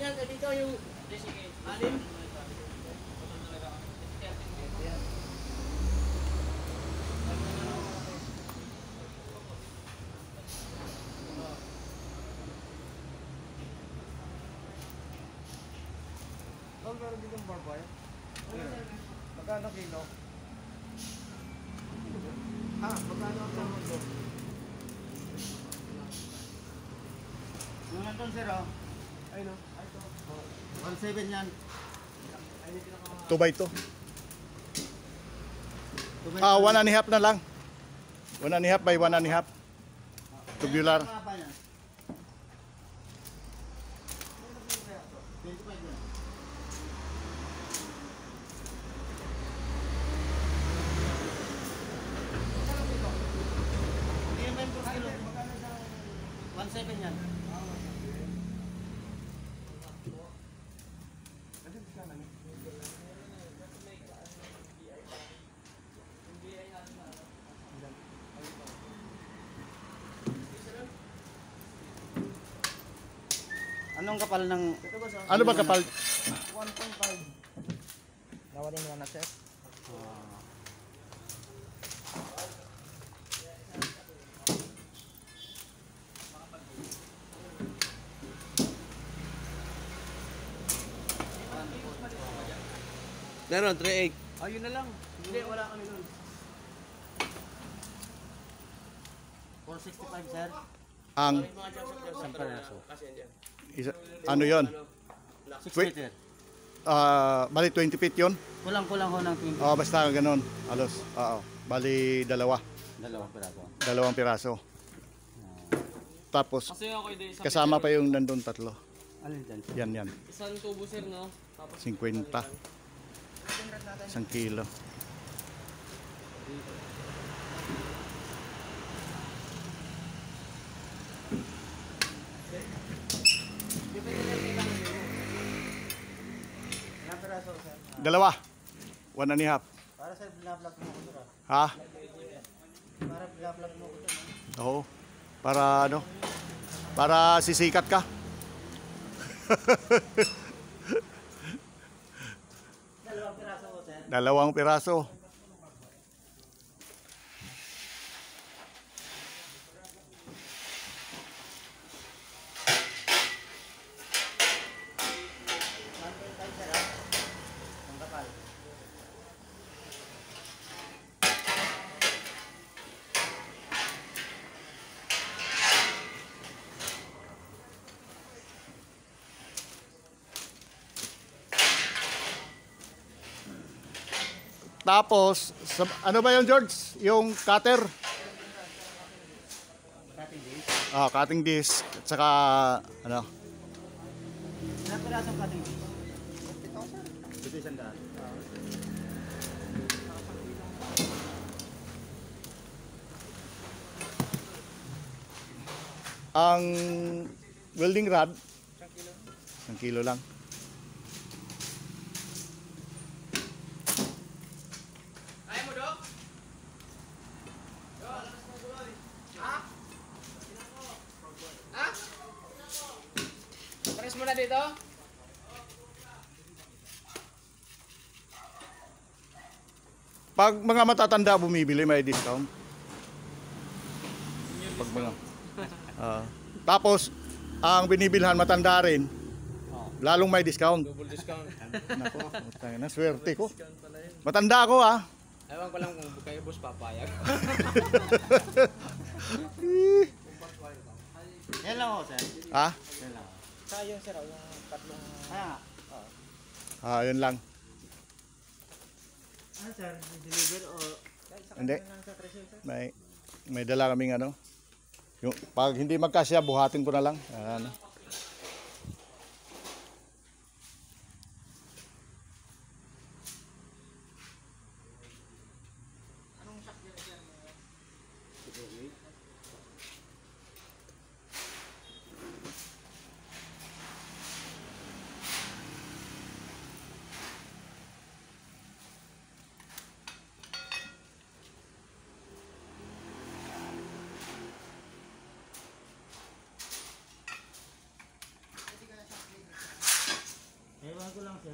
yan. Dito yung alim. Tol, meron dito ng barbaya? Magkano kilo? Magkano ang mundo? Yung nandun, sir, oh. Ay, no? Ay, ito. 1.7 yan. 2 by 2. 1.5 na lang. 1.5 by 1.5. Tubular. Yan. Anong kapal ng... Ano ba kapal? 1.5. Nawalin mo na, sir? Meron, 3.8. Ayun na lang. Hindi, wala kami nun. 465, sir. Ang Isang peraso. ano yon? 6 meter. Bali 20 feet yon. Kulang-kulang ho ng 20. Basta ganun. Alos. Oo. Bali dalawa. Dalawang peraso. Dalawang piraso. Tapos kasama pa yung nandun tatlo. Alin dyan? Yan. Isang tubo, sir, no? Tapos 50. 1 kilo. Ilang peraso, sir? Dalawa. 1.5. Para sir, binablog mo ko, sir. Ha? Para binablog mo ko, sir. Oo. Para ano? Para sisikat ka. Dalawang peraso ko, sir. Dalawang piraso. Ang kapal. Tapos, ano ba yung George? Yung cutter? Cutting disc. Cutting disc. At saka, ano? Ilang perasong cutting disc? Ito isang daan. Ang welding rod, 1 kilo lang. Ayaw mo, Dok? Ha? Ha? Press mo na dito? Pag mga matatanda bumibili, may discount. Pag mga. Tapos, ang binibilhan matanda rin, lalong may discount. Double discount. Nako, tayo na swerte ko. Matanda ako ah. Ewan ko lang kung kayo boss papayag. Yan lang ho, sir. Ha? Yan lang ho. Sayang, sir. Yung tatlong... Kaya nga. Yun lang. Ano, sir? Deliver o... Hindi. May dala kaming ano. Yung, pag hindi magkasya, buhatin ko na lang. Ano. Bago lang sir.